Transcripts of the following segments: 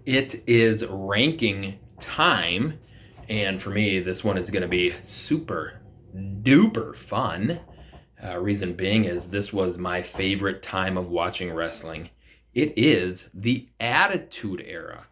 It is ranking time, and for me, this one is going to be super duper fun. Reason being is this was my favorite time of watching wrestling. It is the Attitude Era.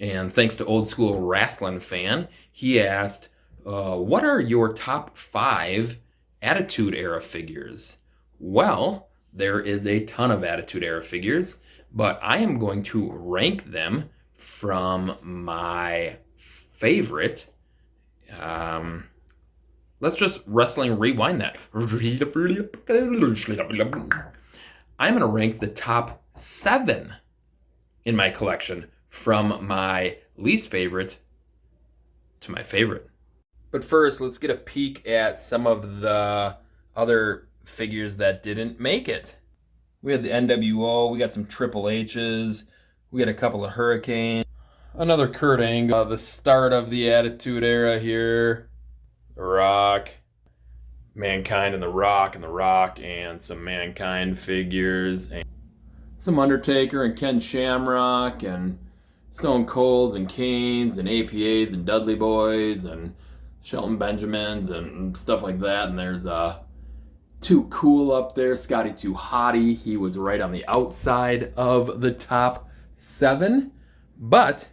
And thanks to Old School Wrestling Fan, he asked, what are your top 5 Attitude Era figures? Well, there is a ton of Attitude Era figures, but I am going to rank them from my favorite. Let's just wrestling rewind that. I'm going to rank the top 7 in my collection from my least favorite to my favorite. But first, let's get a peek at some of the other figures that didn't make it. We had the NWO, we got some Triple H's, we got a couple of Hurricanes, another Kurt Angle, the start of the Attitude Era here, The Rock, Mankind and The Rock, and some Mankind figures, and some Undertaker and Ken Shamrock, and Stone Colds and Kanes and APAs and Dudley Boys and Shelton Benjamins and stuff like that. And there's Too Cool up there, Scotty Too Hottie. He was right on the outside of the top 7. But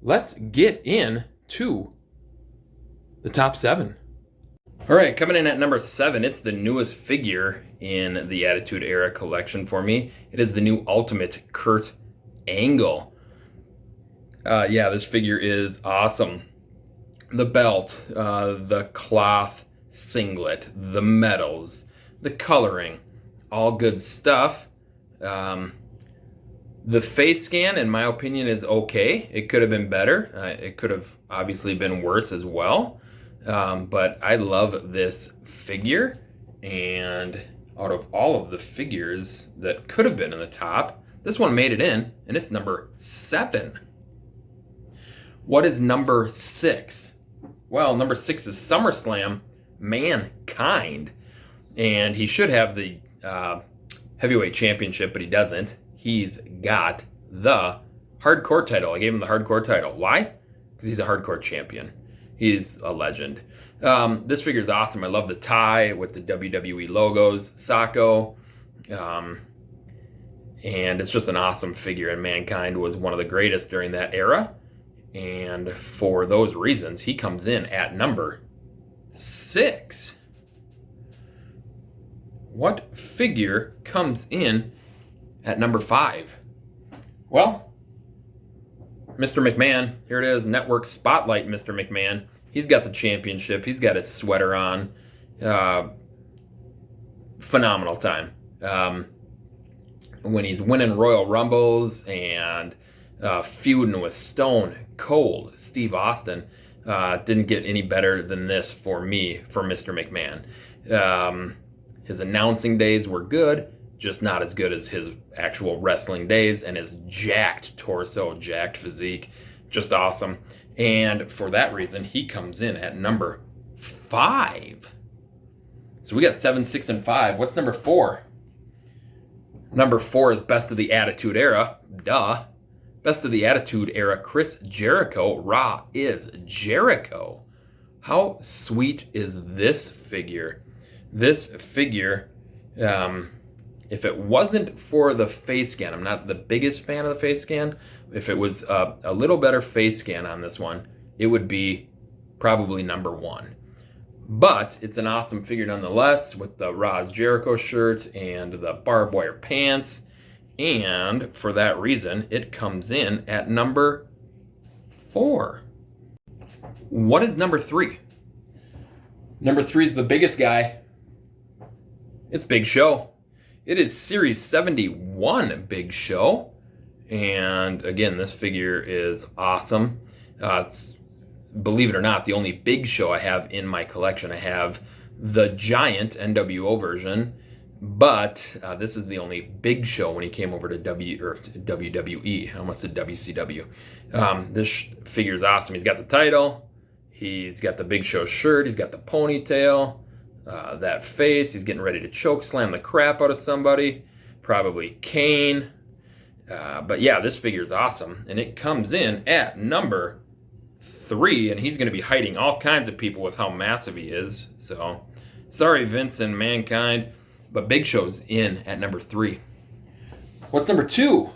let's get into the top 7. All right, coming in at number 7, it's the newest figure in the Attitude Era collection for me. It is the new Ultimate Kurt Angle. This figure is awesome. The belt, the cloth singlet, the medals, the coloring, all good stuff. The face scan, in my opinion, is okay. It could have been better. It could have obviously been worse as well. But I love this figure, and out of all of the figures that could have been in the top, this one made it in, and it's number 7. What is number 6? Well, number 6 is SummerSlam Mankind, and he should have the heavyweight championship, but he doesn't. He's got the hardcore title. I gave him the hardcore title. Why? Because he's a hardcore champion. He's a legend. This figure is awesome. I love the tie with the WWE logos, Sacco. And it's just an awesome figure. And Mankind was one of the greatest during that era. And for those reasons, he comes in at number 6. What figure comes in at number 5? Well, Mr. McMahon, here it is, Network Spotlight Mr. McMahon. He's got the championship. He's got his sweater on. Phenomenal time. When he's winning Royal Rumbles and feuding with Stone Cold Steve Austin, didn't get any better than this for me, for Mr. McMahon. His announcing days were good, just not as good as his actual wrestling days, and his jacked torso, jacked physique, just awesome. And for that reason, he comes in at number 5. So we got 7, 6, and 5. What's number 4? Number 4 is Best of the Attitude Era. Duh. Best of the Attitude Era, Chris Jericho. Raw is Jericho. How sweet is this figure? This figure, if it wasn't for the face scan, I'm not the biggest fan of the face scan. If it was a little better face scan on this one, it would be probably number 1. But it's an awesome figure nonetheless, with the Raw Jericho shirt and the barbed wire pants. And for that reason, it comes in at number 4. What is number 3? Number 3 is the biggest guy. It's Big Show. It is Series 71 Big Show. And again, this figure is awesome. It's, believe it or not, the only Big Show I have in my collection. I have the giant NWO version, but this is the only Big Show when he came over to WWE. I almost said WCW. This figure is awesome. He's got the title. He's got the Big Show shirt. He's got the ponytail. That face. He's getting ready to choke slam the crap out of somebody. Probably Kane. But yeah, this figure is awesome, and it comes in at number 3, and he's going to be hiding all kinds of people with how massive he is. So, sorry, Vince and Mankind, but Big Show's in at number 3. What's number 2?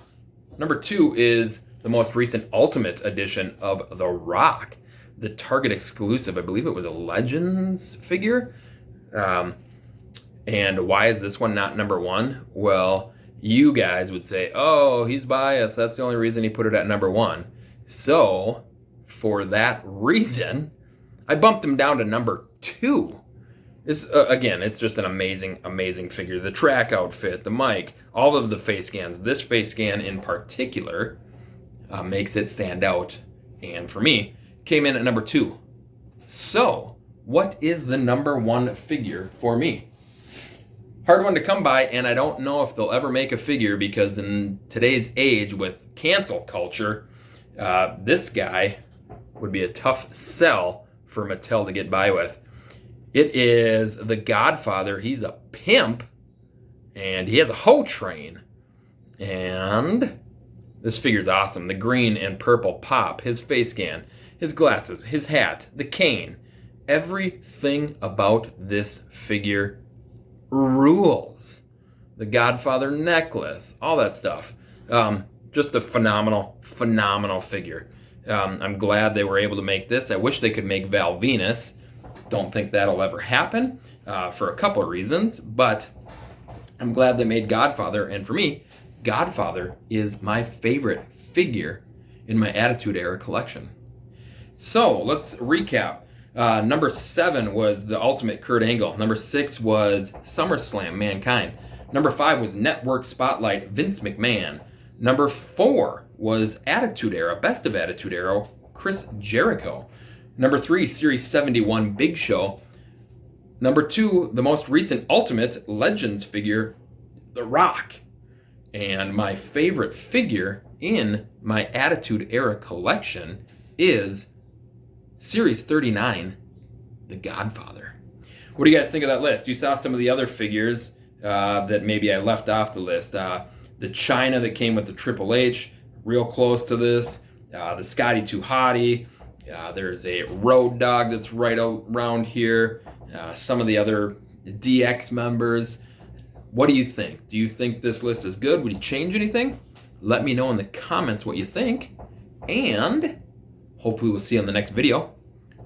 Number 2 is the most recent Ultimate edition of The Rock, the Target exclusive. I believe it was a Legends figure. And why is this one not number 1? Well, you guys would say, oh, he's biased. That's the only reason he put it at number 1. So, for that reason, I bumped him down to number 2. Again, it's just an amazing, amazing figure. The track outfit, the mic, all of the face scans. This face scan in particular makes it stand out. And for me, came in at number 2. So, what is the number 1 figure for me? Hard one to come by, and I don't know if they'll ever make a figure because in today's age with cancel culture, this guy would be a tough sell for Mattel to get by with. It is the Godfather. He's a pimp, and he has a hoe train. And this figure's awesome. The green and purple pop, his face scan, his glasses, his hat, the cane. Everything about this figure rules. The Godfather necklace, all that stuff. Just a phenomenal, phenomenal figure. I'm glad they were able to make this. I wish they could make Val Venus. Don't think that'll ever happen for a couple of reasons, but I'm glad they made Godfather. And for me, Godfather is my favorite figure in my Attitude Era collection. So let's recap. Number 7 was the Ultimate Kurt Angle. Number 6 was SummerSlam Mankind. Number 5 was Network Spotlight Vince McMahon. Number 4 was Attitude Era, Best of Attitude Era, Chris Jericho. Number 3, Series 71 Big Show. Number 2, the most recent Ultimate Legends figure, The Rock. And my favorite figure in my Attitude Era collection is Series 39, The Godfather. What do you guys think of that list? You saw some of the other figures that maybe I left off the list. The China that came with the Triple H, real close to this. The Scotty 2 Hottie. There's a Road Dogg that's right around here. Some of the other DX members. What do you think? Do you think this list is good? Would you change anything? Let me know in the comments what you think. And hopefully we'll see you on the next video.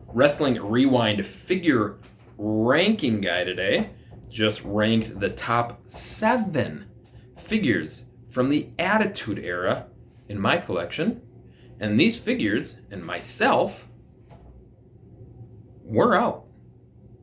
Wrestling Rewind figure ranking guy today just ranked the top 7 figures from the Attitude Era in my collection. And these figures and myself, we're out.